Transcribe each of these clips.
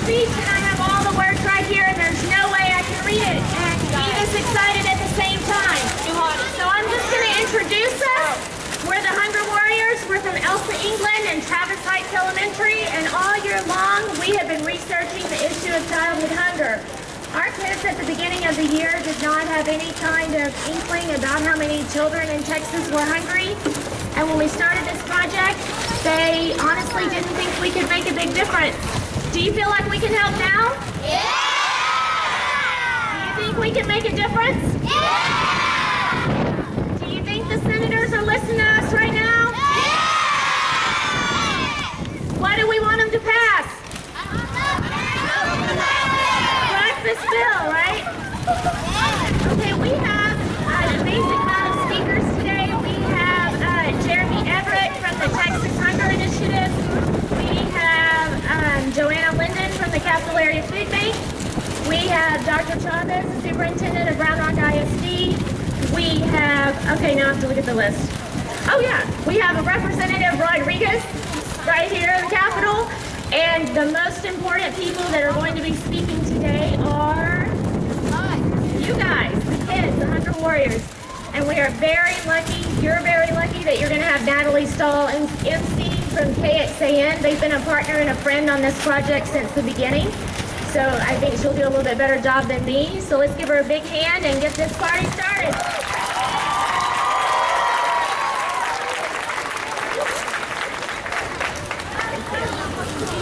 speech and I have all the words right here and there's no way I can read it and be this excited at the same time. So I'm just going to introduce us. We're the Hunger Warriors. We're from Elsa, England and Travis Heights Elementary, and all year long we have been researching the issue of childhood hunger. Our kids at the beginning of the year did not have any kind of inkling about how many children in Texas were hungry. And when we started this project, they honestly didn't think we could make a big difference. Do you feel like we can help now? Yeah! Do you think we can make a difference? Yeah! Do you think the senators are listening to us right now? Yeah! What do we want them to pass? Breakfast bill, right? Okay, we have an amazing amount of speakers today. We have Jeremy Everett from the Texas Hunger Initiative. We have Joanna Linden from the Capital Area Food Bank. We have Dr. Chavez, the superintendent of Round Rock ISD. We have, okay, now I have to look at the list. Oh yeah, we have a Representative Rodriguez right here in the Capitol. And the most important people that are going to be speaking today are you guys, the kids, the Hunger Warriors. And we are very lucky, you're very lucky that you're going to have Natalie Stahl and MC from KXAN. They've been a partner and a friend on this project since the beginning. So I think she'll do a little bit better job than me. So let's give her a big hand and get this party started.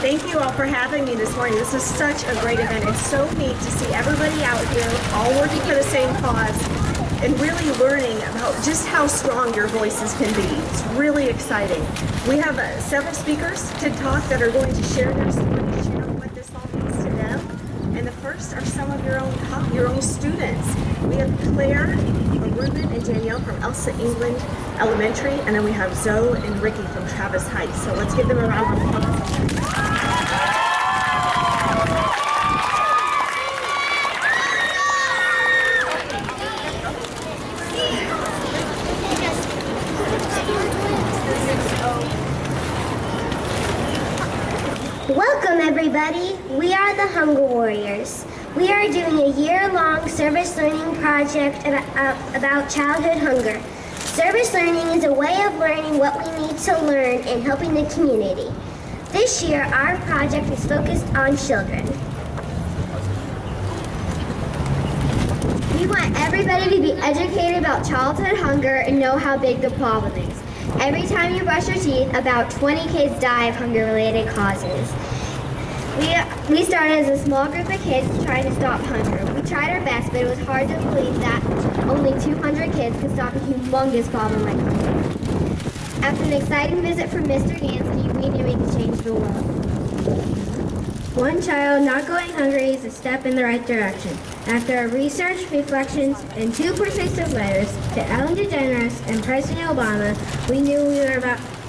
Thank you all for having me this morning. This is such a great event. It's so neat to see everybody out here all working for the same cause and really learning about just how strong your voices can be. It's really exciting. We have several speakers to talk that are going to share their stories, share what this all means to them. And the first are some of your own students. We have Claire, Ruben, and Danielle from Elsa England Elementary, and then we have Zoe and Ricky from Travis Heights. So let's give them a round of applause. Welcome everybody. We are the Hunger Warriors. We are doing a year-long service learning project about childhood hunger. Service learning is a way of learning what we need to learn and helping the community. This year, our project is focused on children. We want everybody to be educated about childhood hunger and know how big the problem is. Every time you brush your teeth, about 20 kids die of hunger-related causes. We started as a small group of kids trying to stop hunger. We tried our best, but it was hard to believe that only 200 kids could stop a humongous problem like hunger. After an exciting visit from Mr. Gansky, we knew we could change the world. One child not going hungry is a step in the right direction. After our research, reflections, and 2 persistent letters to Ellen DeGeneres and President Obama, we knew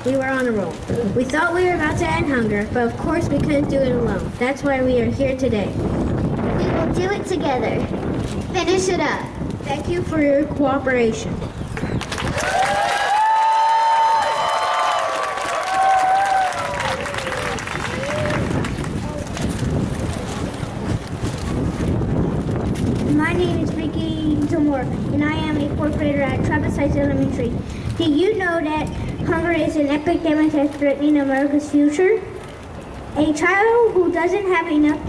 we were on a roll. We thought we were about to end hunger, but of course we couldn't do it alone. That's why we are here today. We will do it together. Finish it up. Thank you for your cooperation. My name is Ricky Zamora, and I am a 4th grader at Travis Heights Elementary. Do you know that hunger is an epidemic that's threatening America's future? A child who doesn't have enough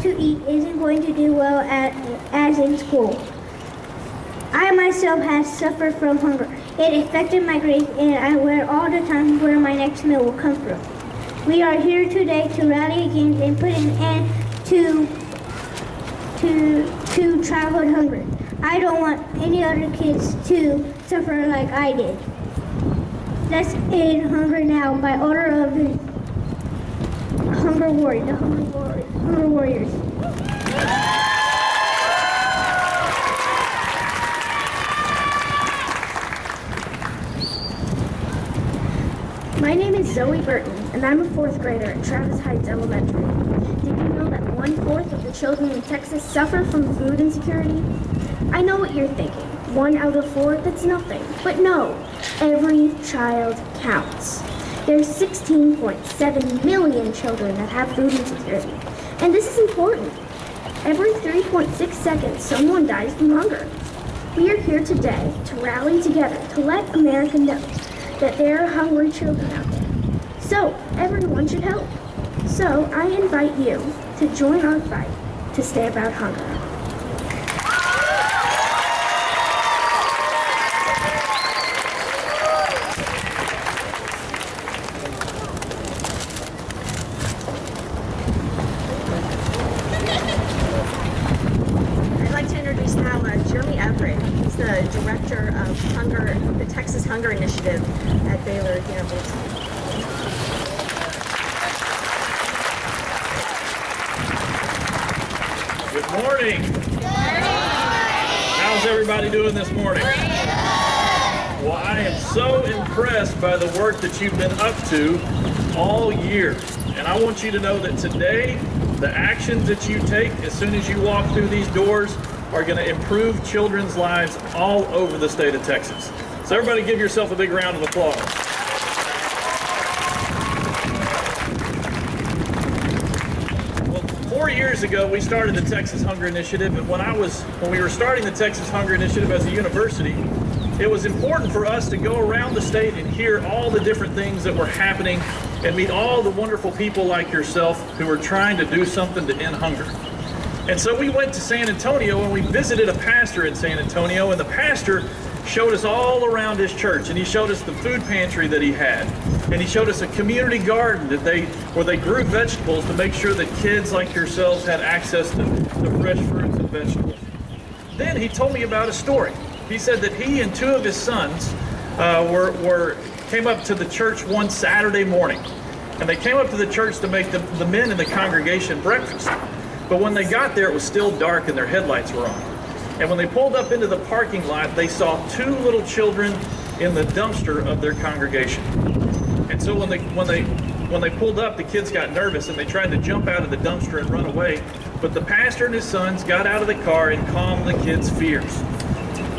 to eat isn't going to do well as in school. I myself have suffered from hunger. It affected my grades, and I worry all the time where my next meal will come from. We are here today to rally against and put an end to childhood hunger. I don't want any other kids to suffer like I did. Let's end hunger now by order of the Hunger Warriors. My name is Zoe Burton, and I'm a 4th grader at Travis Heights Elementary. Did you know that 1/4 of the children in Texas suffer from food insecurity? I know what you're thinking. 1 out of 4, that's nothing. But no, every child counts. There's 16.7 million children that have food insecurity. And this is important. Every 3.6 seconds, someone dies from hunger. We are here today to rally together to let America know that there are hungry children out there. So, everyone should help. So, I invite you to join our fight to stay about hunger. I'd like to introduce now Jeremy Everett. He's the director of Hunger, the Texas Hunger Initiative at Baylor University. Good morning. How's everybody doing this morning? Well, I am so impressed by the work that you've been up to all year. And I want you to know that today, the actions that you take as soon as you walk through these doors are going to improve children's lives all over the state of Texas. So everybody give yourself a big round of applause. Well, 4 years ago, we started the Texas Hunger Initiative, and when we were starting the Texas Hunger Initiative as a university, it was important for us to go around the state and hear all the different things that were happening and meet all the wonderful people like yourself who are trying to do something to end hunger. And so we went to San Antonio and we visited a pastor in San Antonio, and the pastor showed us all around his church, and he showed us the food pantry that he had, and he showed us a community garden where they grew vegetables to make sure that kids like yourselves had access to fresh fruits and vegetables. Then he told me about a story. He said that he and 2 of his sons came up to the church one Saturday morning, and they came up to the church to make the men in the congregation breakfast. But when they got there, it was still dark and their headlights were on. And when they pulled up into the parking lot, they saw 2 little children in the dumpster of their congregation. And so when they pulled up, the kids got nervous and they tried to jump out of the dumpster and run away. But the pastor and his sons got out of the car and calmed the kids' fears.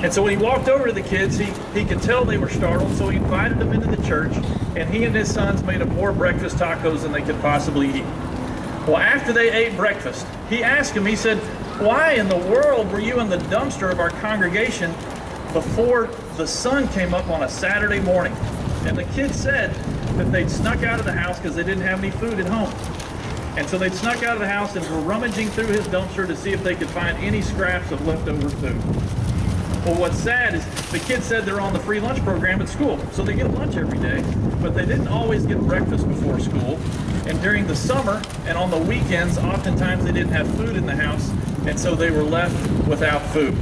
And so when he walked over to the kids, he could tell they were startled, so he invited them into the church, and he and his sons made up more breakfast tacos than they could possibly eat. Well, after they ate breakfast, he asked him, he said, "Why in the world were you in the dumpster of our congregation before the sun came up on a Saturday morning?" And the kids said that they'd snuck out of the house because they didn't have any food at home. And so they'd snuck out of the house and were rummaging through his dumpster to see if they could find any scraps of leftover food. Well, what's sad is the kids said they're on the free lunch program at school, so they get lunch every day, but they didn't always get breakfast before school. And during the summer and on the weekends, oftentimes they didn't have food in the house, and so they were left without food.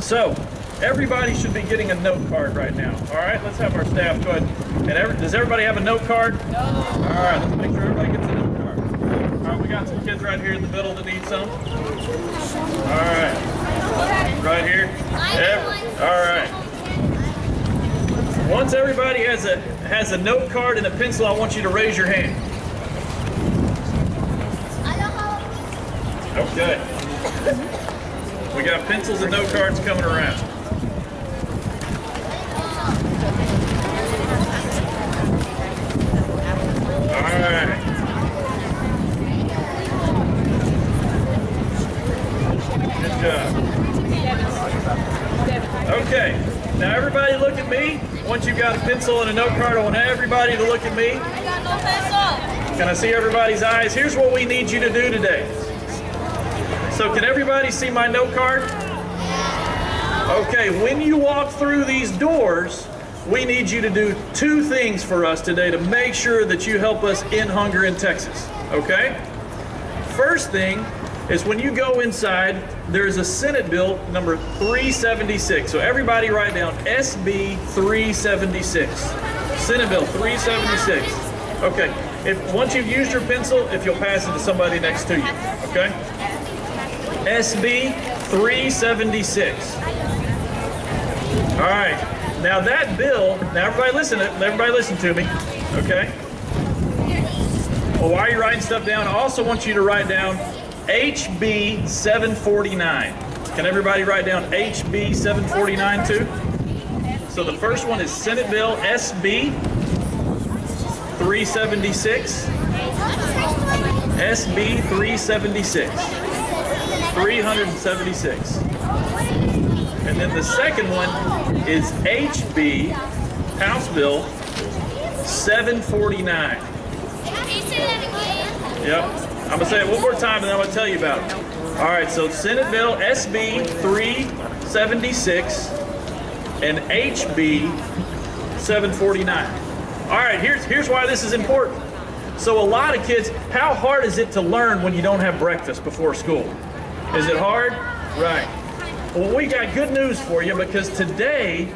So everybody should be getting a note card right now. All right, let's have our staff go ahead. And does everybody have a note card? No. All right, let's make sure everybody gets a note card. All right, we got some kids right here in the middle that need some. All right. Right here? All right. Once everybody has a note card and a pencil, I want you to raise your hand. Okay. We got pencils and note cards coming around. All right. Good job. Okay, now everybody look at me. Once you've got a pencil and a note card, I want everybody to look at me. I got no pencil. Can I see everybody's eyes? Here's what we need you to do today. So can everybody see my note card? Okay, when you walk through these doors, we need you to do 2 things for us today to make sure that you help us end hunger in Texas, okay? First thing is when you go inside, there's a Senate bill number 376. So everybody write down SB 376. Senate bill 376. Okay, once you've used your pencil, if you'll pass it to somebody next to you, okay? SB 376. All right, now that bill, everybody listen to me, okay? Well, while you're writing stuff down, I also want you to write down HB 749. Can everybody write down HB 749 too? So the first one is Senate Bill SB 376. SB 376. 376. And then the second one is HB, House Bill 749. Yep. I'm going to say it one more time and then I'm going to tell you about it. All right, so Senate Bill SB 376 and HB 749. All right, here's why this is important. So a lot of kids, how hard is it to learn when you don't have breakfast before school? Is it hard? Right. Well, we got good news for you because today,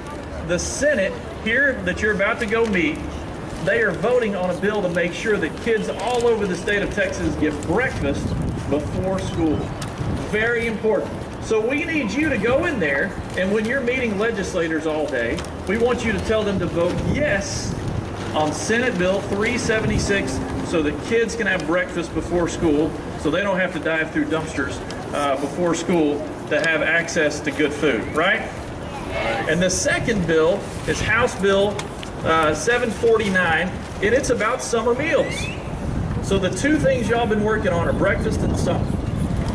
the Senate here that you're about to go meet, they are voting on a bill to make sure that kids all over the state of Texas get breakfast before school. Very important. So we need you to go in there, and when you're meeting legislators all day, we want you to tell them to vote yes on Senate Bill 376 so that kids can have breakfast before school so they don't have to dive through dumpsters before school to have access to good food, right? And the second bill is House Bill 749, and it's about summer meals. So the two things y'all been working on are breakfast and summer.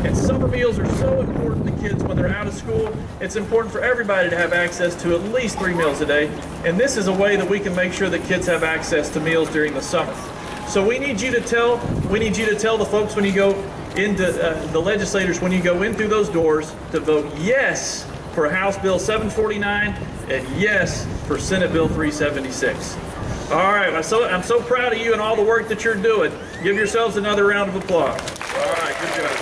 And summer meals are so important to kids when they're out of school. It's important for everybody to have access to at least 3 meals a day. And this is a way that we can make sure that kids have access to meals during the summer. So we need you to tell the folks when you go into the legislators, when you go in through those doors, to vote yes for House Bill 749 and yes for Senate Bill 376. All right, I'm so proud of you and all the work that you're doing. Give yourselves another round of applause. All right, good job.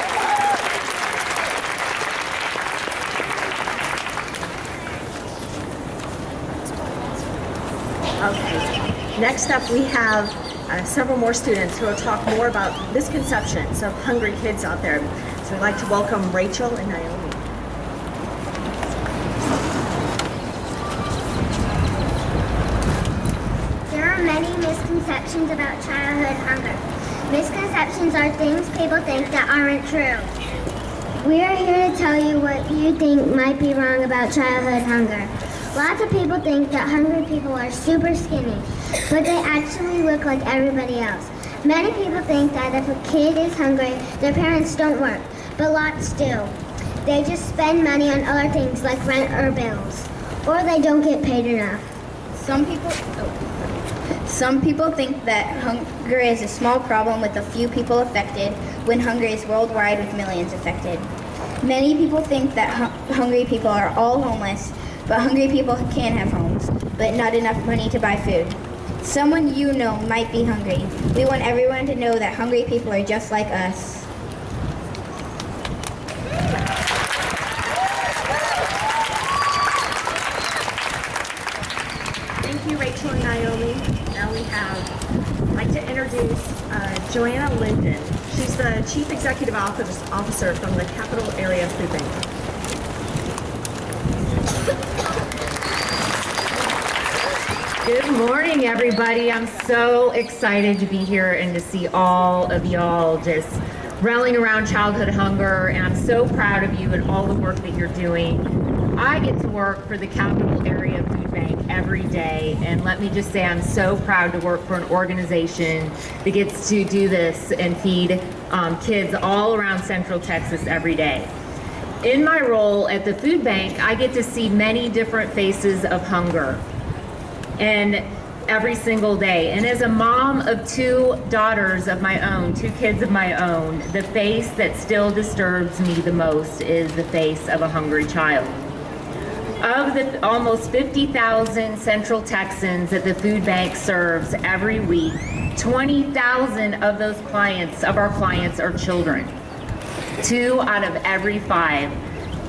Okay, next up we have several more students who will talk more about misconceptions of hungry kids out there. So I'd like to welcome Rachel and Naomi. There are many misconceptions about childhood hunger. Misconceptions are things people think that aren't true. We are here to tell you what you think might be wrong about childhood hunger. Lots of people think that hungry people are super skinny, but they actually look like everybody else. Many people think that if a kid is hungry, their parents don't work, but lots do. They just spend money on other things like rent or bills, or they don't get paid enough. Some people think that hunger is a small problem with a few people affected, when hunger is worldwide with millions affected. Many people think that hungry people are all homeless, but hungry people can have homes, but not enough money to buy food. Someone you know might be hungry. We want everyone to know that hungry people are just like us. Thank you, Rachel and Naomi. Now I'd like to introduce Joanna Linden. She's the Chief Executive Officer from the Capital Area Food Bank. Good morning, everybody. I'm so excited to be here and to see all of y'all just rallying around childhood hunger, and I'm so proud of you and all the work that you're doing. I get to work for the Capital Area Food Bank every day, and let me just say I'm so proud to work for an organization that gets to do this and feed kids all around Central Texas every day. In my role at the food bank, I get to see many different faces of hunger, and every single day. And as a mom of 2 daughters of my own, 2 kids of my own, the face that still disturbs me the most is the face of a hungry child. Of the almost 50,000 Central Texans that the food bank serves every week, 20,000 of those clients, of our clients, are children. 2 out of every 5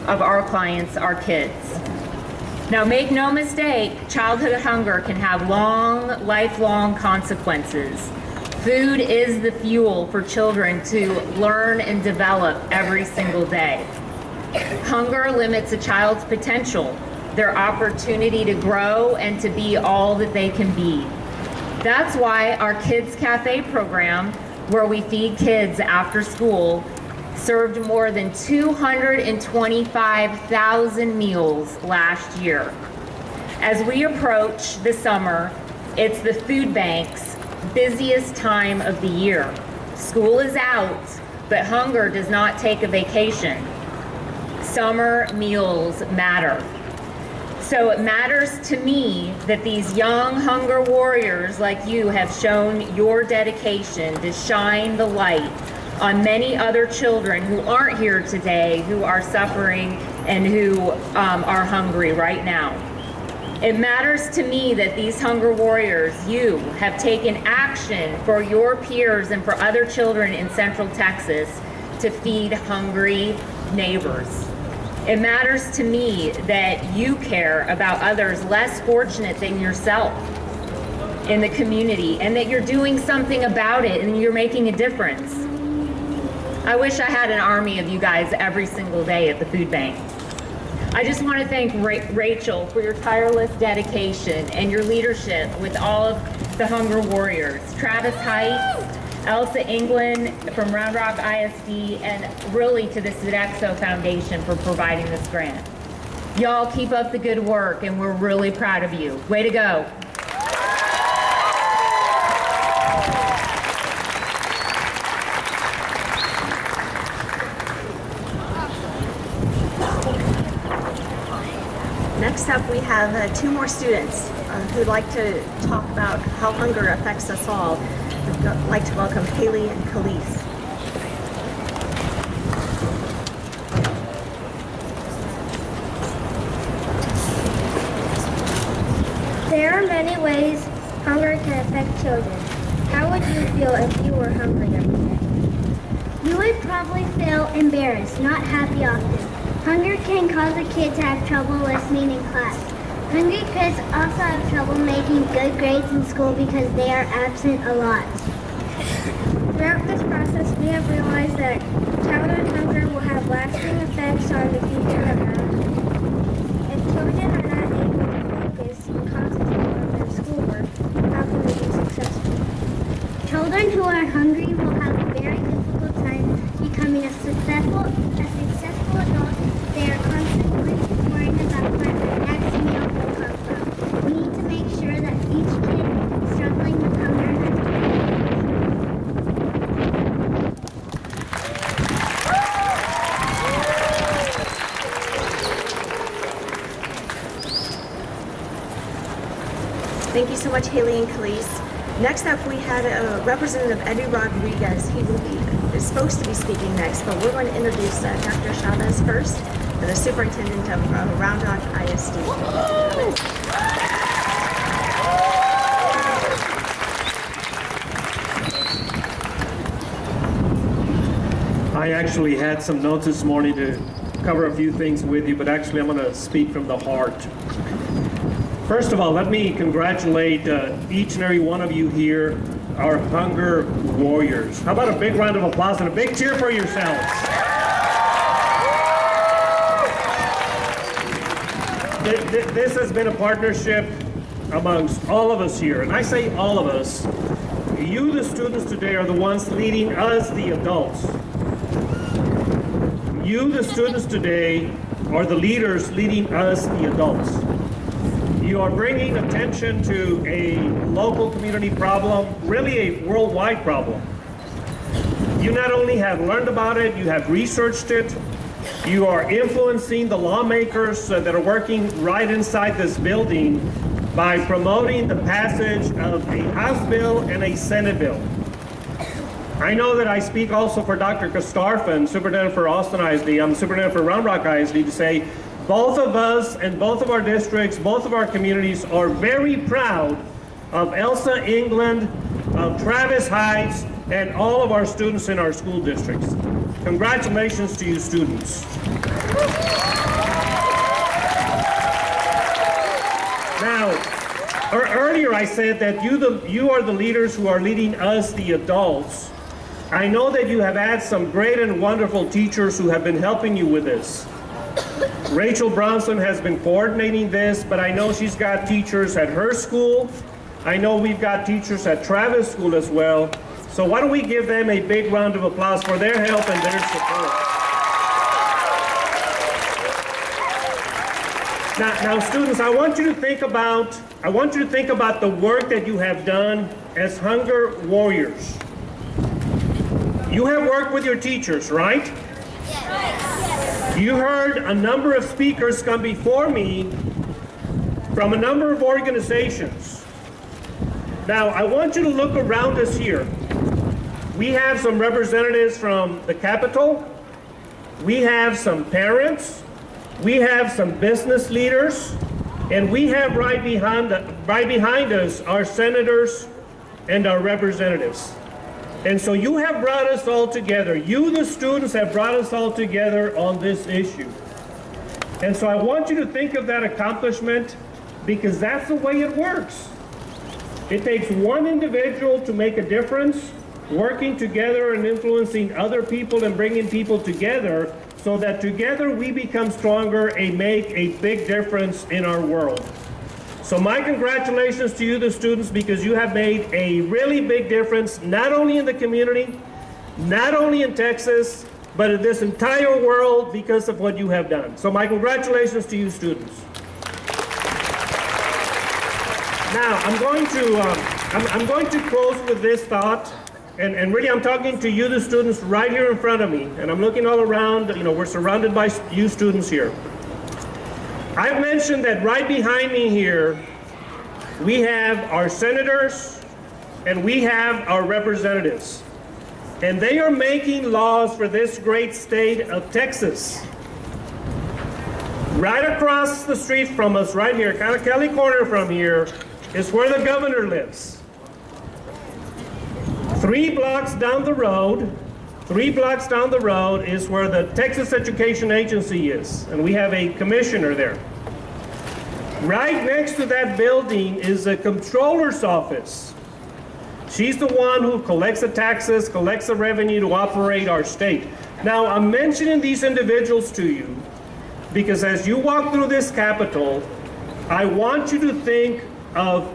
of our clients are kids. Now, make no mistake, childhood hunger can have lifelong consequences. Food is the fuel for children to learn and develop every single day. Hunger limits a child's potential, their opportunity to grow and to be all that they can be. That's why our Kids Cafe program, where we feed kids after school, served more than 225,000 meals last year. As we approach the summer, it's the food bank's busiest time of the year. School is out, but hunger does not take a vacation. Summer meals matter. So it matters to me that these young hunger warriors like you have shown your dedication to shine the light on many other children who aren't here today, who are suffering and who are hungry right now. It matters to me that these hunger warriors, you, have taken action for your peers and for other children in Central Texas to feed hungry neighbors. It matters to me that you care about others less fortunate than yourself in the community and that you're doing something about it and you're making a difference. I wish I had an army of you guys every single day at the food bank. I just want to thank Rachel for your tireless dedication and your leadership with all of the Hunger Warriors. Travis Heights, Elsa England from Round Rock ISD, and really to the Sodexo Foundation for providing this grant. Y'all keep up the good work, and we're really proud of you. Way to go. Next up, we have two more students who'd like to talk about how hunger affects us all. I'd like to welcome Haley and Khalees. There are many ways hunger can affect children. How would you feel if you were hungry every day? You would probably feel embarrassed, not happy often. Hunger can cause a kid to have trouble listening in class. Hungry kids also have trouble making good grades in school because they are absent a lot. Throughout this process, we have realized that childhood hunger will have lasting effects on the future of our lives. If children are not able to focus and concentrate on their schoolwork, how can they be successful? Children who are hungry will have a very difficult time becoming a successful adult. They are constantly worrying about where their next meal will come from. We need to make sure that each kid struggling with hunger has Thank you so much, Haley and Khalees. Next up, we had Representative Eddie Rodriguez. He is supposed to be speaking next, but we're going to introduce Dr. Chavez first, the superintendent of Round Rock ISD. I actually had some notes this morning to cover a few things with you, but actually I'm going to speak from the heart. First of all, let me congratulate each and every one of you here, our hunger warriors. How about a big round of applause and a big cheer for yourselves? This has been a partnership amongst all of us here, and I say all of us. You, the students today, are the ones leading us, the adults. You, the students today, are the leaders leading us, the adults. You are bringing attention to a local community problem, really a worldwide problem. You not only have learned about it, you have researched it. You are influencing the lawmakers that are working right inside this building by promoting the passage of a House bill and a Senate bill. I know that I speak also for Dr. Kastarfin, Superintendent for Austin ISD. I'm Superintendent for Round Rock ISD to say both of us and both of our districts, both of our communities are very proud of Elsa England, of Travis Heights, and all of our students in our school districts. Congratulations to you students. Now, earlier I said that you are the leaders who are leading us, the adults. I know that you have had some great and wonderful teachers who have been helping you with this. Rachel Bronson has been coordinating this, but I know she's got teachers at her school. I know we've got teachers at Travis School as well. So why don't we give them a big round of applause for their help and their support. Now students, I want you to think about the work that you have done as hunger warriors. You have worked with your teachers, right? Yes. You heard a number of speakers come before me from a number of organizations. Now, I want you to look around us here. We have some representatives from the Capitol. We have some parents. We have some business leaders. And we have right behind us our senators and our representatives. And so you have brought us all together. You, the students, have brought us all together on this issue. And so I want you to think of that accomplishment, because that's the way it works. It takes one individual to make a difference, working together and influencing other people and bringing people together, so that together we become stronger and make a big difference in our world. So my congratulations to you, the students, because you have made a really big difference, not only in the community, not only in Texas, but in this entire world because of what you have done. So my congratulations to you, students. Now, I'm going to close with this thought. And really, I'm talking to you, the students, right here in front of me. And I'm looking all around. You know, we're surrounded by you students here. I've mentioned that right behind me here, we have our senators and we have our representatives. And they are making laws for this great state of Texas. Right across the street from us, right here, kind of Kelly Corner from here, is where the governor lives. 3 blocks down the road is where the Texas Education Agency is, and we have a commissioner there. Right next to that building is the comptroller's office. She's the one who collects the taxes, collects the revenue to operate our state. Now, I'm mentioning these individuals to you because as you walk through this Capitol, I want you to think of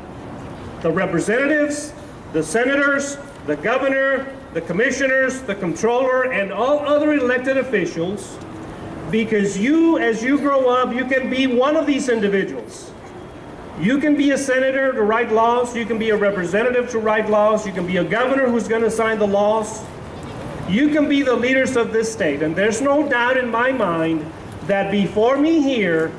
the representatives, the senators, the governor, the commissioners, the comptroller, and all other elected officials, because you, as you grow up, you can be one of these individuals. You can be a senator to write laws, you can be a representative to write laws, you can be a governor who's going to sign the laws. You can be the leaders of this state, and there's no doubt in my mind that before me here,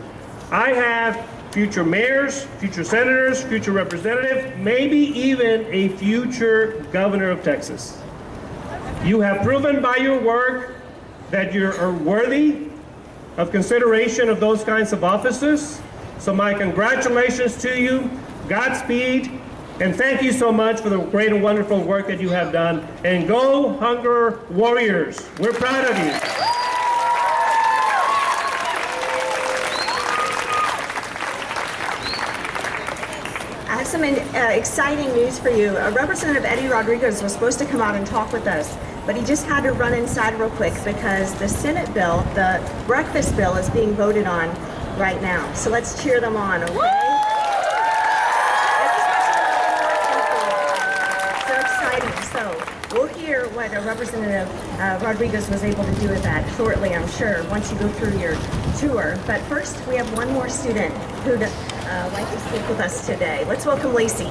I have future mayors, future senators, future representatives, maybe even a future governor of Texas. You have proven by your work that you are worthy of consideration of those kinds of offices. So my congratulations to you, Godspeed, and thank you so much for the great and wonderful work that you have done. And go Hunger Warriors. We're proud of you. I have some exciting news for you. Representative Eddie Rodriguez was supposed to come out and talk with us, but he just had to run inside real quick because the Senate bill, the breakfast bill, is being voted on right now. So let's cheer them on, okay? So exciting. So we'll hear what Representative Rodriguez was able to do with that shortly, I'm sure, once you go through your tour. But first, we have one more student who'd like to speak with us today. Let's welcome Lacey.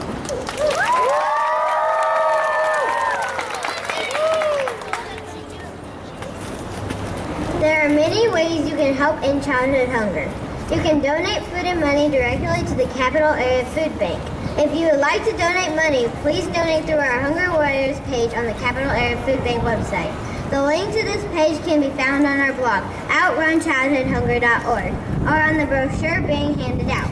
There are many ways you can help end childhood hunger. You can donate food and money directly to the Capital Area Food Bank. If you would like to donate money, please donate through our Hunger Warriors page on the Capital Area Food Bank website. The link to this page can be found on our blog, outrunchildhoodhunger.org, or on the brochure being handed out.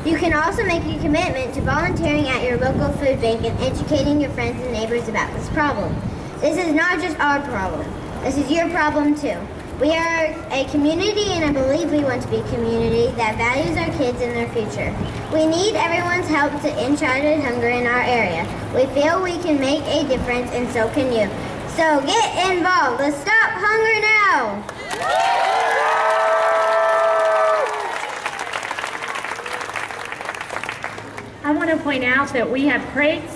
You can also make a commitment to volunteering at your local food bank and educating your friends and neighbors about this problem. This is not just our problem. This is your problem too. We are a community, and I believe we want to be a community that values our kids and their future. We need everyone's help to end childhood hunger in our area. We feel we can make a difference, and so can you. So get involved. Let's stop hunger now. I want to point out that we have crates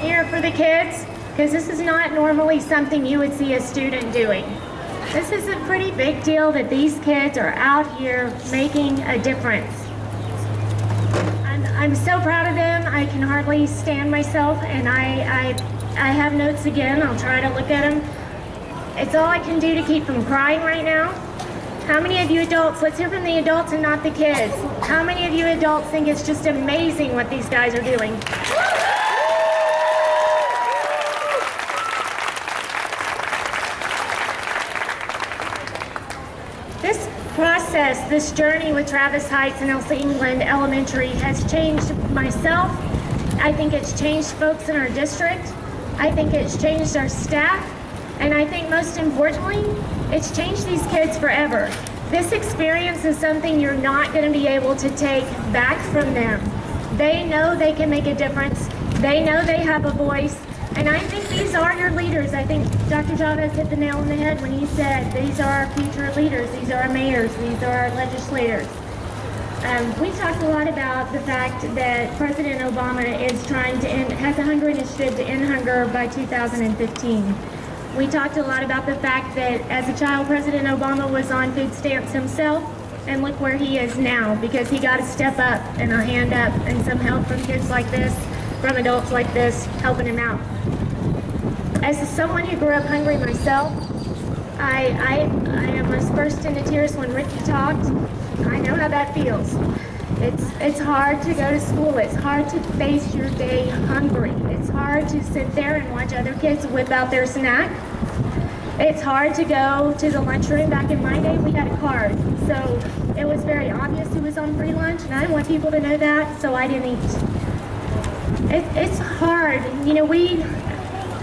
here for the kids, because this is not normally something you would see a student doing. This is a pretty big deal that these kids are out here making a difference. I'm so proud of them. I can hardly stand myself, and I I have notes again. I'll try to look at them. It's all I can do to keep from crying right now. How many of you adults, let's hear from the adults and not the kids. How many of you adults think it's just amazing what these guys are doing? This process, this journey with Travis Heights and Elsa England Elementary has changed myself. I think it's changed folks in our district. I think it's changed our staff. And I think most importantly, it's changed these kids forever. This experience is something you're not going to be able to take back from them. They know they can make a difference. They know they have a voice. And I think these are your leaders. I think Dr. Chavez hit the nail on the head when he said these are our future leaders. These are our mayors. These are our legislators. We talked a lot about the fact that President Obama is trying to has a hunger initiative to end hunger by 2015. We talked a lot about the fact that as a child, President Obama was on food stamps himself, and look where he is now, because he got a step up and a hand up and some help from kids like this, from adults like this, helping him out. As someone who grew up hungry myself, I almost burst into tears when Ricky talked. I know how that feels. It's hard to go to school. It's hard to face your day hungry. It's hard to sit there and watch other kids whip out their snack. It's hard to go to the lunchroom. Back in my day, we had a card. So it was very obvious who was on free lunch, and I didn't want people to know that, so I didn't eat. It's hard. You know,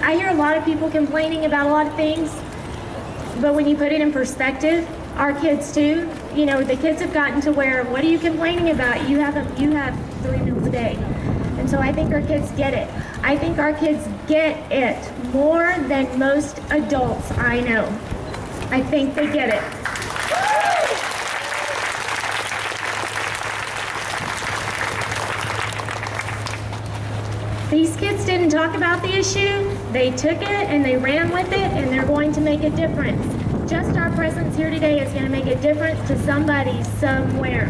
I hear a lot of people complaining about a lot of things, but when you put it in perspective, our kids too, you know, the kids have gotten to where, what are you complaining about? You have 3 meals a day. And so I think our kids get it. I think our kids get it more than most adults I know. I think they get it. These kids didn't talk about the issue. They took it and they ran with it, and they're going to make a difference. Just our presence here today is going to make a difference to somebody somewhere.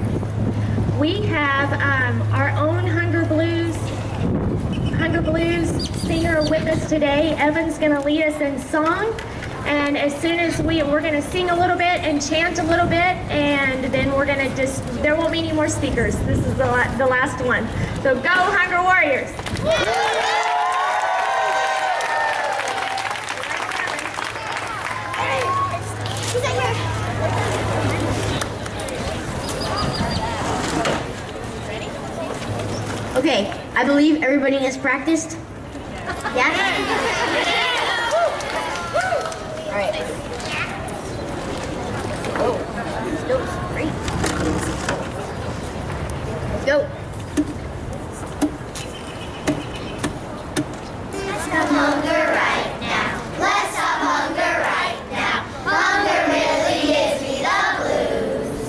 We have our own Hunger Blues singer with us today. Evan's going to lead us in song. And as soon as we're going to sing a little bit and chant a little bit, and then we're going to there won't be any more speakers. This is the last one. So go Hunger Warriors! Okay, I believe everybody has practiced. Yeah? All right. Oh, that was great. Let's go. Let's have hunger right now. Let's have hunger right now. Hunger really gives me the blues.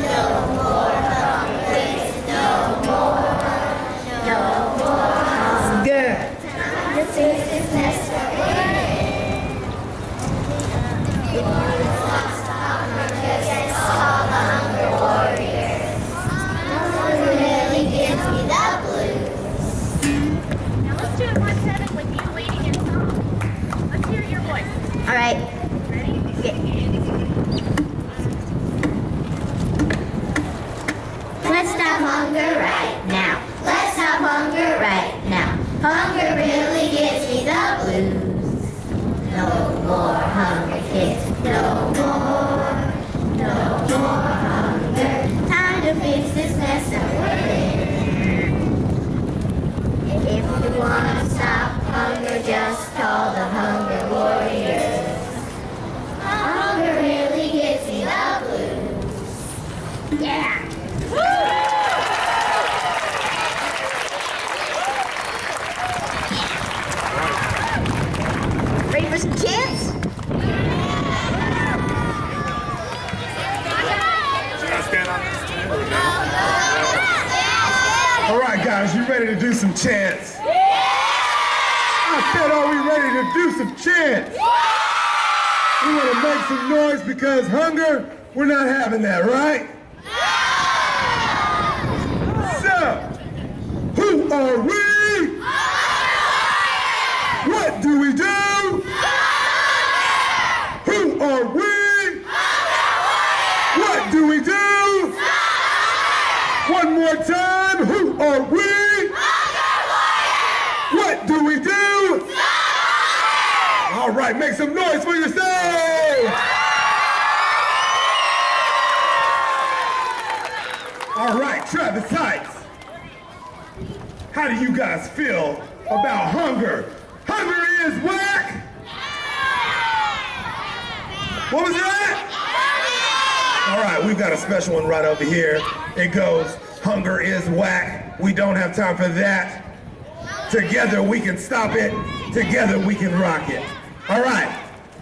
No more hunger, no more. No more hunger. Hunger is necessary. If you want to hunger, against all the hunger warriors. Hunger really gives me the blues. Now let's do it 1-7 with you leading in song. Let's hear your voice. All right. Ready? Okay. Let's have hunger right now. Let's have hunger right now. Hunger really gives me the blues. No more hunger, kids. No more. No more hunger. Time to fix this mess that we're in. If you want to stop hunger, just call the Hunger Warriors. Hunger really gives me the blues. Yeah. Ready for some chants? All right, guys, you ready to do some chants? I said, are we ready to do some chants? We want to make some noise because hunger, we're not having that, right? So, who are we? make some noise for yourselves! All right, Travis Heights. How do you guys feel about hunger? Hunger is whack! What was that? All right, we've got a special one right over here. It goes, hunger is whack. We don't have time for that. Together we can stop it. Together we can rock it. All right,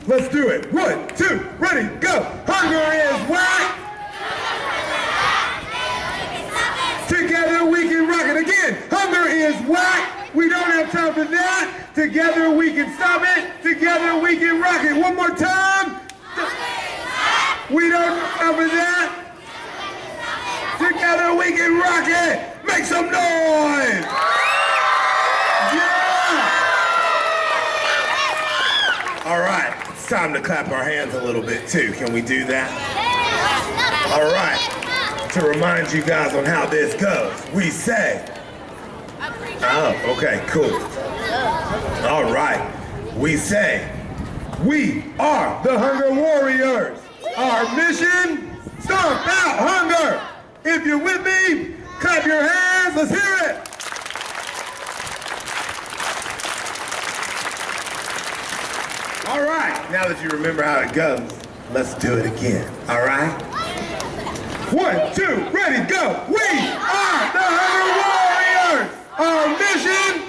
let's do it. 1, 2, ready, go. Hunger is whack. Together we can rock it. Again, hunger is whack. We don't have time for that. Together we can stop it. Together we can rock it. One more time. We don't have time for that. Together we can rock it. Make some noise. Yeah. All right, it's time to clap our hands a little bit too. Can we do that? All right, to remind you guys on how this goes, we say, oh, okay, cool. All right, we say, we are the Hunger Warriors. Our mission, stomp out hunger. If you're with me, clap your hands, let's hear it. All right, now that you remember how it goes, let's do it again, all right? 1, 2, ready, go. We are the Hunger Warriors. Our mission,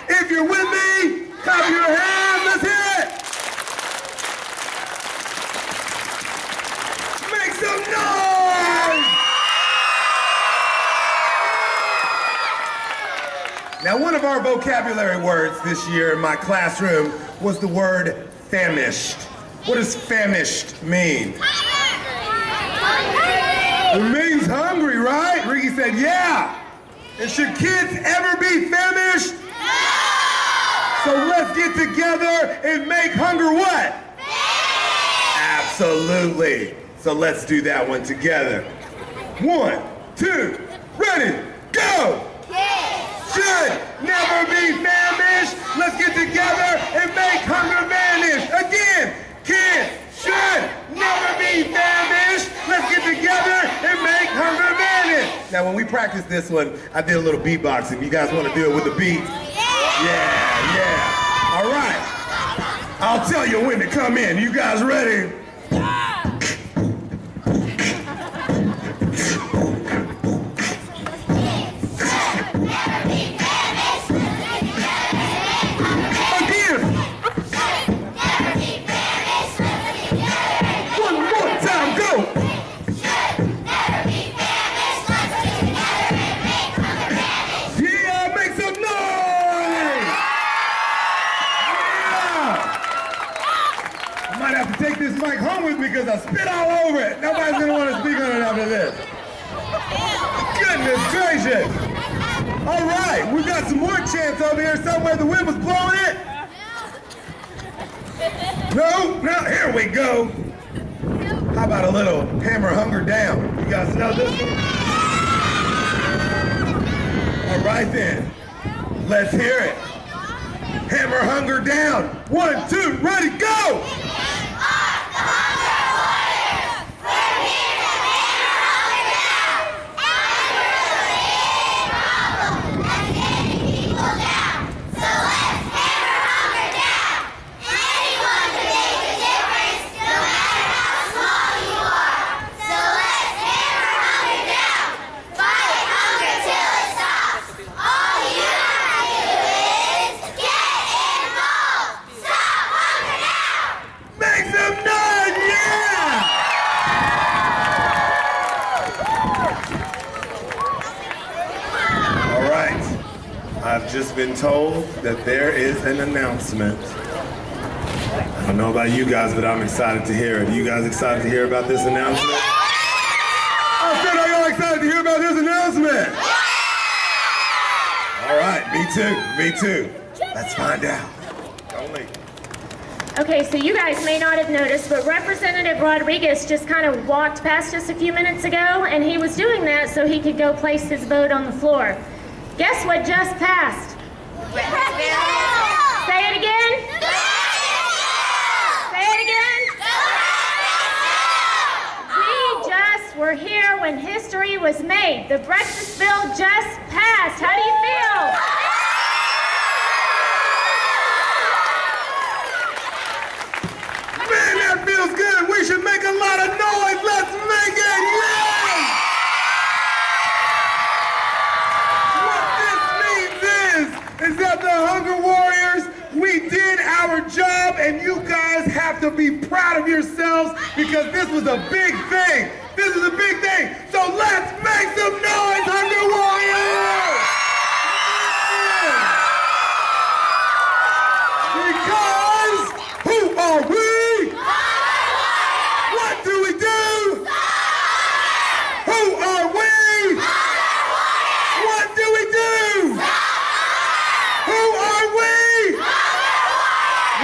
if you're with me, clap your hands, let's hear it. Make some noise! Now, one of our vocabulary words this year in my classroom was the word famished. What does famished mean? It means hungry, right? Ricky said, yeah. And should kids ever be famished? So let's get together and make hunger what? Absolutely. So let's do that one together. 1, 2, ready, go! Should never be famished. Let's get together and make hunger vanish. Again, kids should never be famished. Let's get together and make hunger vanish. Now, when we practiced this one, I did a little beatboxing. You guys want to do it with the beat? Yeah. All right. I'll tell you when to come in. You guys ready? Because I spit all over it. Nobody's going to want to speak on it after this. Goodness gracious. All right, we've got some more chants over here somewhere. The wind was blowing it. No, here we go. How about a little hammer hunger down? You guys know this one? All right then, let's hear it. Hammer hunger down. 1, 2, ready, go! I've just been told that there is an announcement. I don't know about you guys, but I'm excited to hear it. Are you guys excited to hear about this announcement? I said, are y'all excited to hear about this announcement? All right, me too. Let's find out. Okay, so you guys may not have noticed, but Representative Rodriguez just kind of walked past us a few minutes ago, and he was doing that so he could go place his vote on the floor. Guess what just passed? Say it again. when history was made. The breakfast bill just passed. How do you feel? Man, that feels good. We should make a lot of noise. Let's make it. Yeah! What this means is that the Hunger Warriors, we did our job, and you guys have to be proud of yourselves because this was a big thing. This is a big thing. So let's make some noise, Hunger Warriors! Because who are we? What do we do? Who are we? What do we do? Who are we?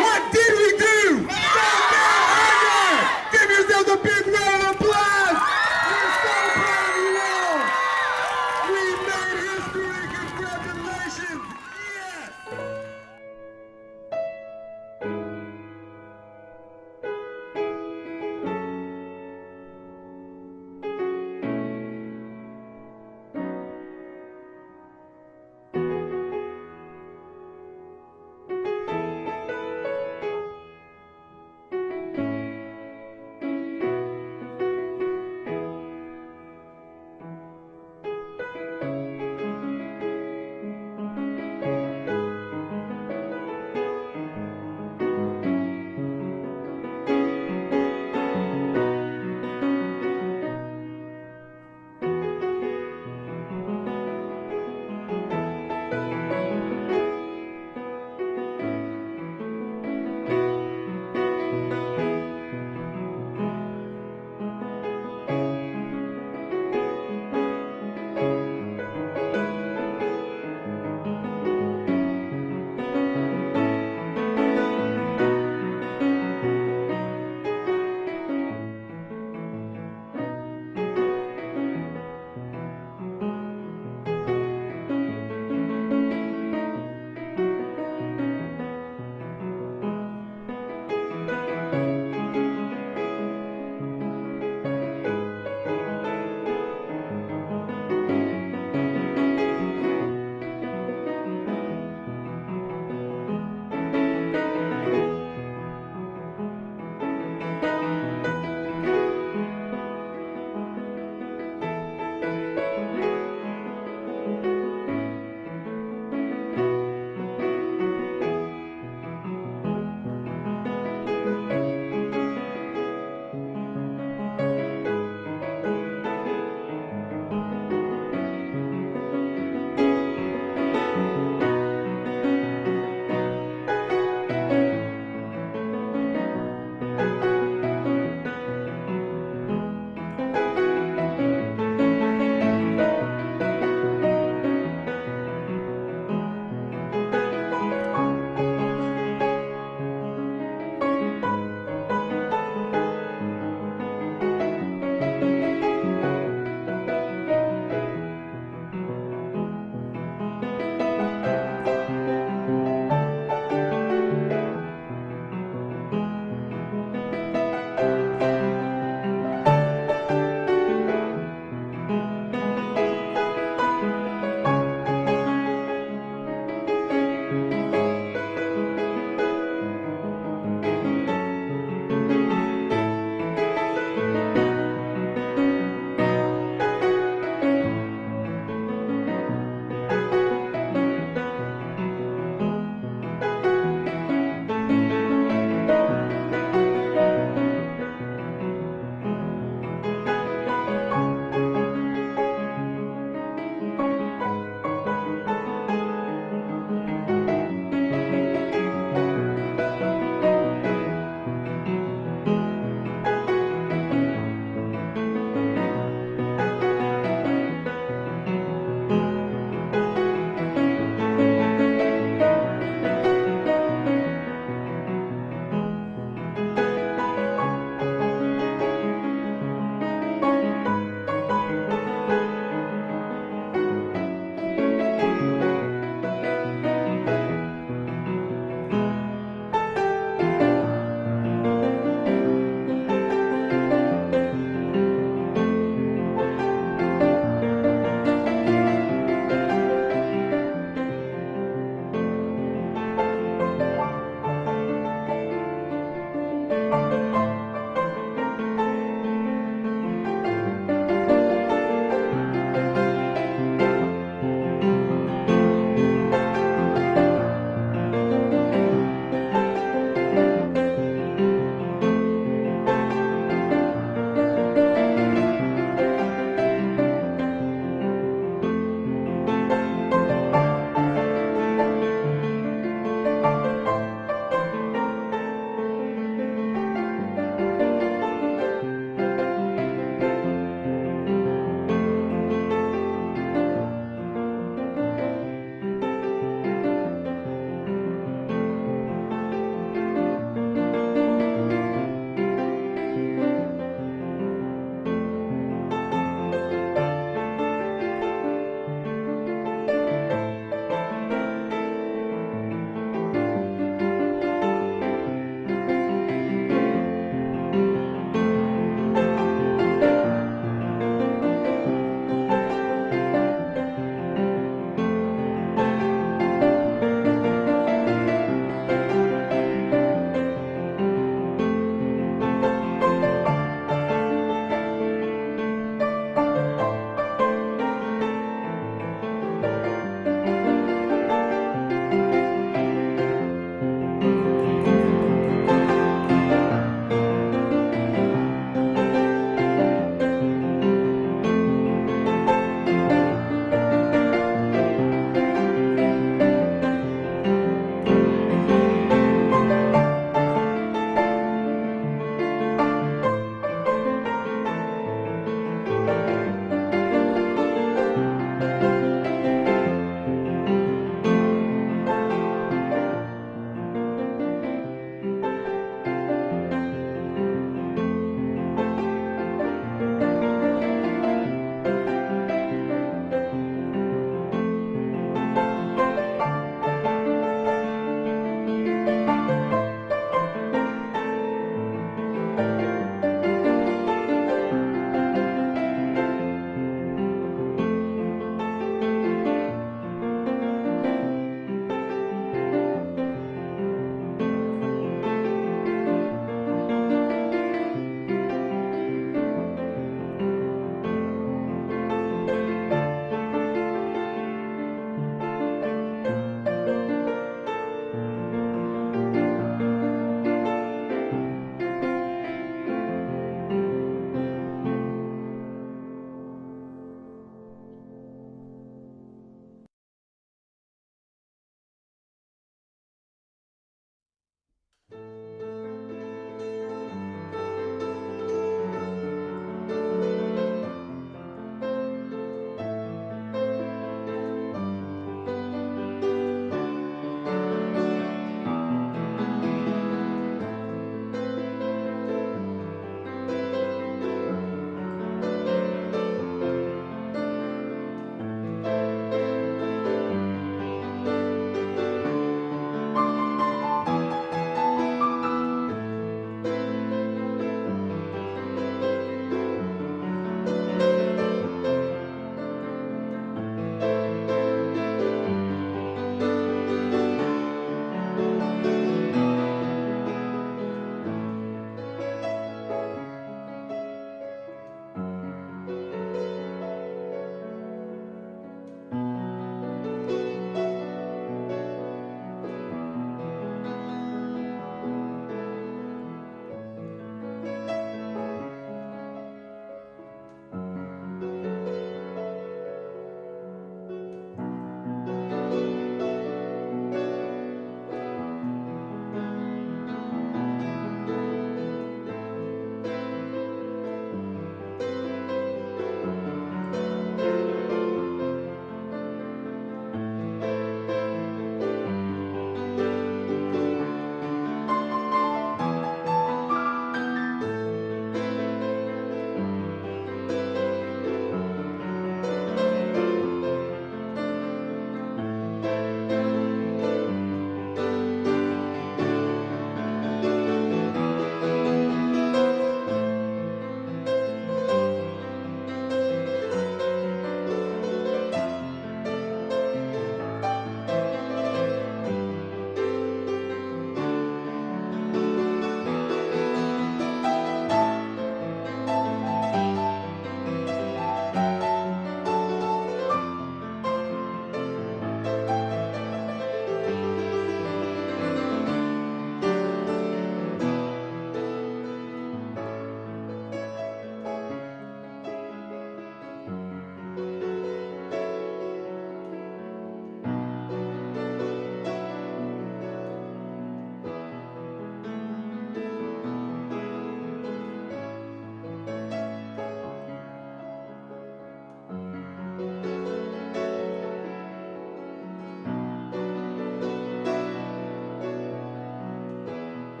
What did we do? Stop that hunger! Give yourselves a big round of applause! We're so proud of you all! We made history! Congratulations! Yes!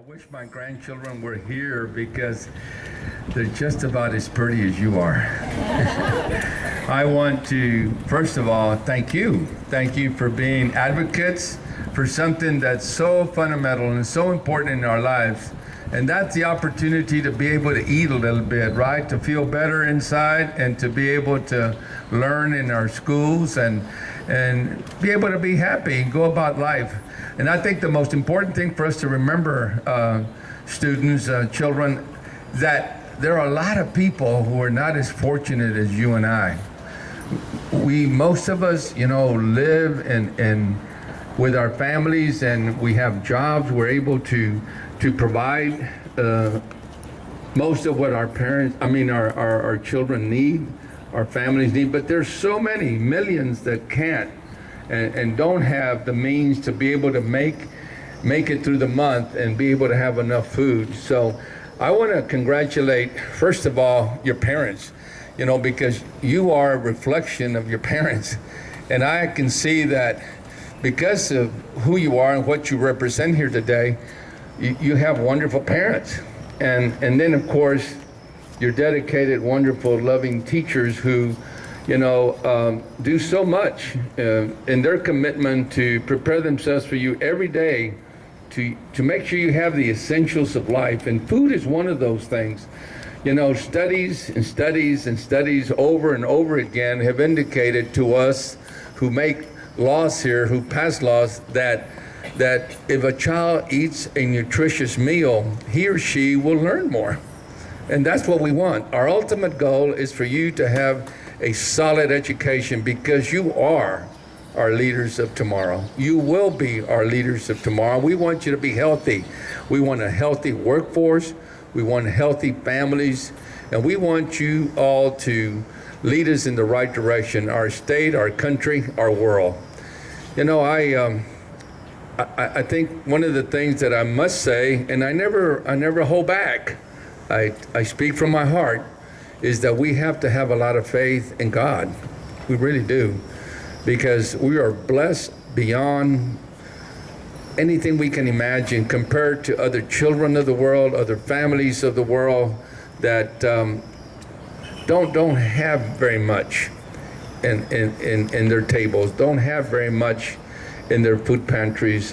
wish my grandchildren were here because they're just about as pretty as you are. I want to, first of all, thank you. Thank you for being advocates for something that's so fundamental and so important in our lives. And that's the opportunity to be able to eat a little bit, right? To feel better inside and to be able to learn in our schools and be able to be happy and go about life. And I think the most important thing for us to remember, students, children, that there are a lot of people who are not as fortunate as you and I. Most of us, live with our families, and we have jobs. We're able to provide most of what our children need, our families need. But there's so many millions that can't and don't have the means to be able to make it through the month and be able to have enough food. So I want to congratulate, first of all, your parents, because you are a reflection of your parents. And I can see that because of who you are and what you represent here today, you have wonderful parents. And then, of course, your dedicated, wonderful, loving teachers who do so much in their commitment to prepare themselves for you every day to make sure you have the essentials of life. And food is one of those things. Studies and studies and studies over and over again have indicated to us who make laws here, who pass laws, that if a child eats a nutritious meal, he or she will learn more. And that's what we want. Our ultimate goal is for you to have a solid education, because you are our leaders of tomorrow. You will be our leaders of tomorrow. We want you to be healthy. We want a healthy workforce. We want healthy families. And we want you all to lead us in the right direction, our state, our country, our world. I think one of the things that I must say, and I never hold back, I speak from my heart, is that we have to have a lot of faith in God. We really do, because we are blessed beyond anything we can imagine compared to other children of the world, other families of the world that don't have very much in their tables, don't have very much in their food pantries,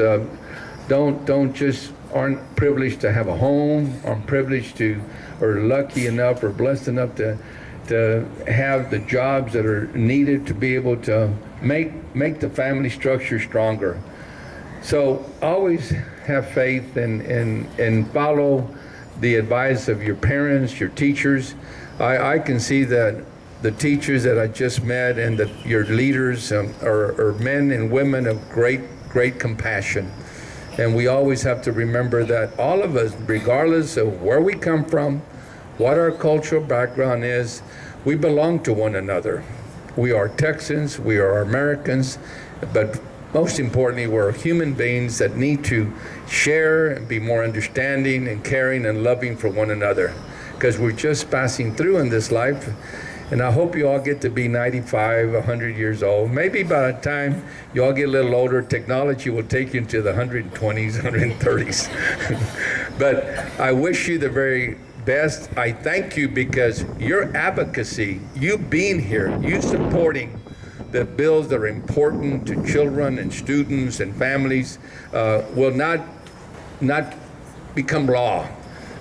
aren't privileged to have a home, aren't privileged to, or lucky enough or blessed enough to have the jobs that are needed to be able to make the family structure stronger. So always have faith and follow the advice of your parents, your teachers. I can see that the teachers that I just met and your leaders are men and women of great compassion. And we always have to remember that all of us, regardless of where we come from, what our cultural background is, we belong to one another. We are Texans, we are Americans, but most importantly, we're human beings that need to share and be more understanding and caring and loving for one another, because we're just passing through in this life. And I hope you all get to be 95, 100 years old. Maybe by the time you all get a little older, technology will take you into the 120s, 130s. But I wish you the very best. I thank you because your advocacy, you being here, you supporting the bills that are important to children and students and families will not become law.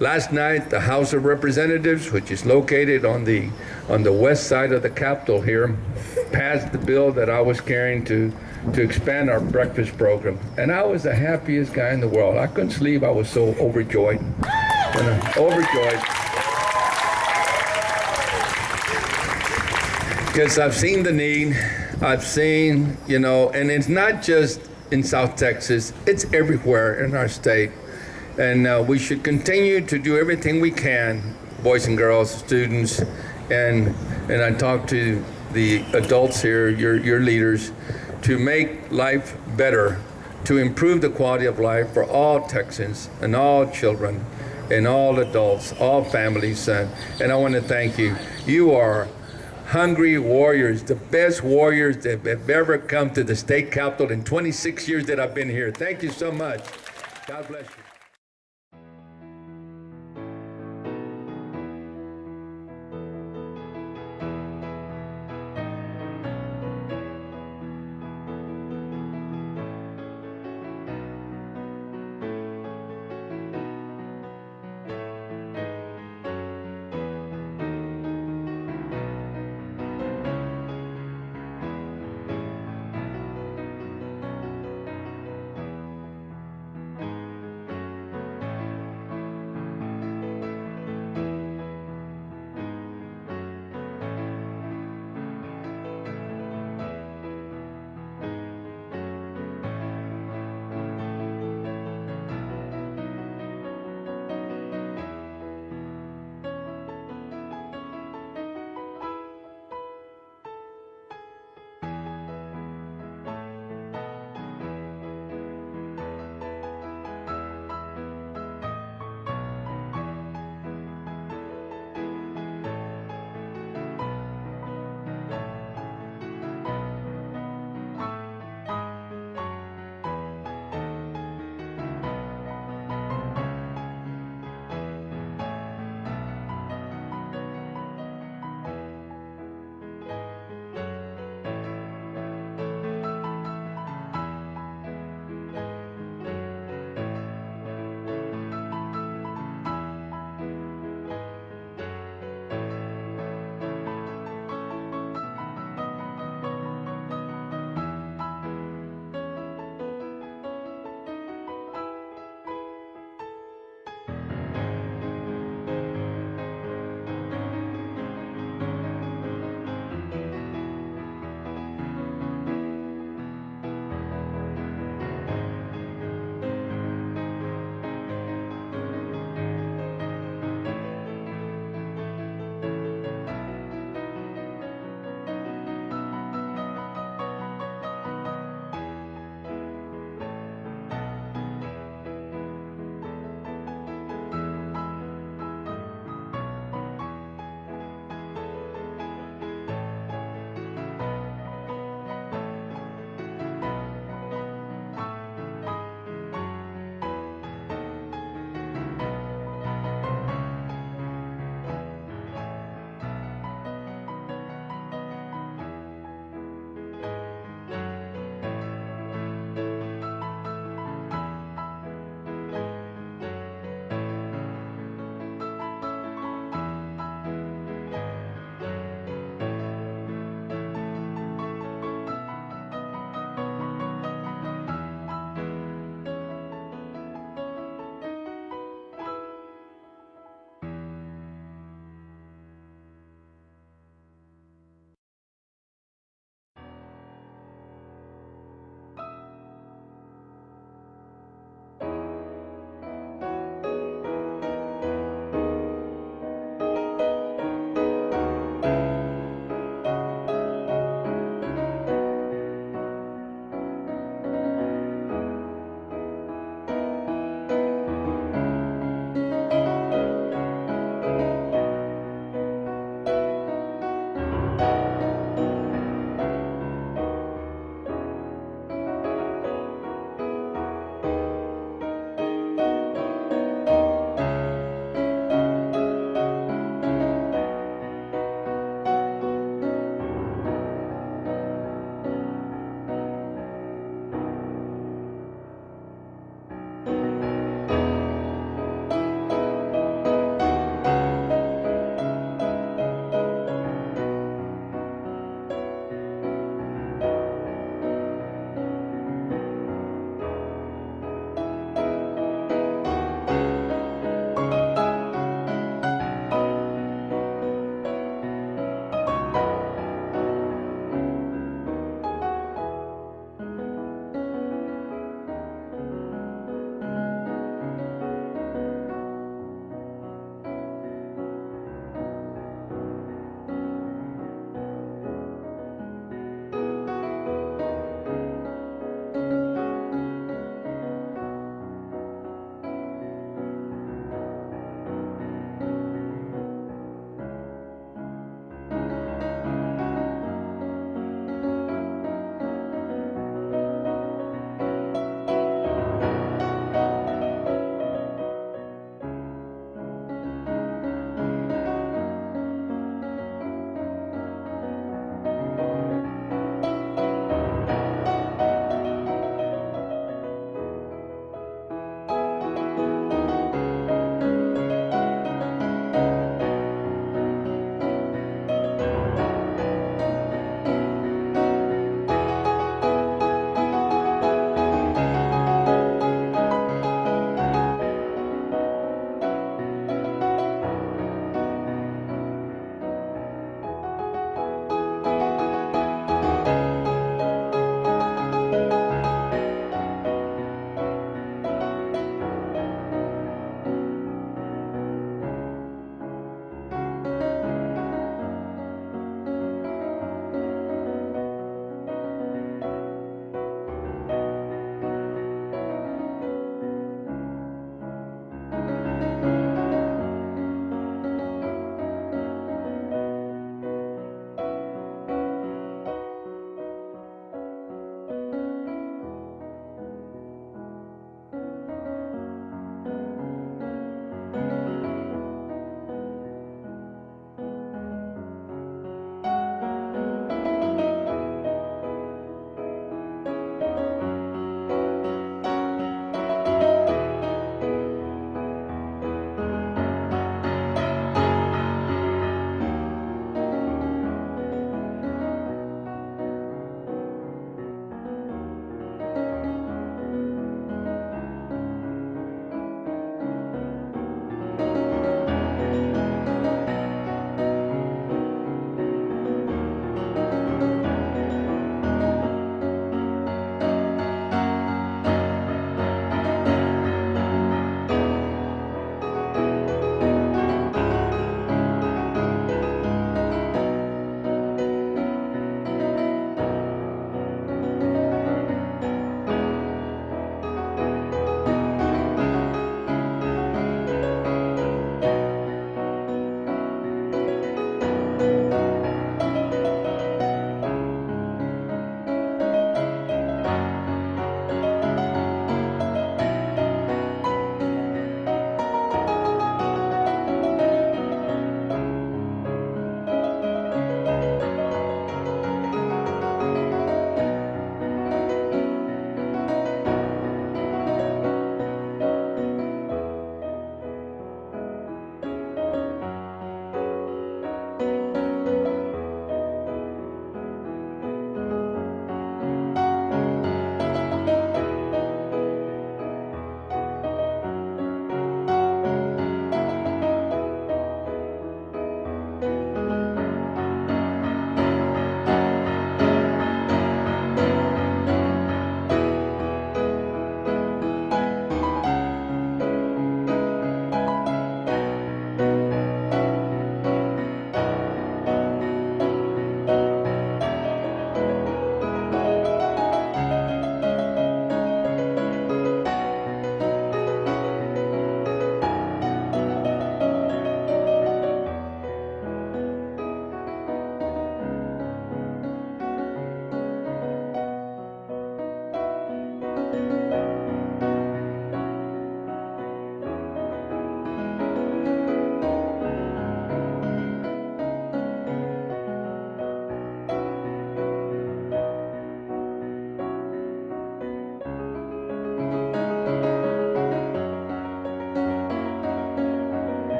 Last night, the House of Representatives, which is located on the west side of the Capitol here, passed the bill that I was carrying to expand our breakfast program. And I was the happiest guy in the world. I couldn't sleep. I was so overjoyed. Overjoyed. Because I've seen the need. I've seen, and it's not just in South Texas. It's everywhere in our state. And we should continue to do everything we can, boys and girls, students, and I talk to the adults here, your leaders, to make life better, to improve the quality of life for all Texans and all children and all adults, all families. And I want to thank you. You are hungry warriors, the best warriors that have ever come to the state capitol in 26 years that I've been here. Thank you so much. God bless you.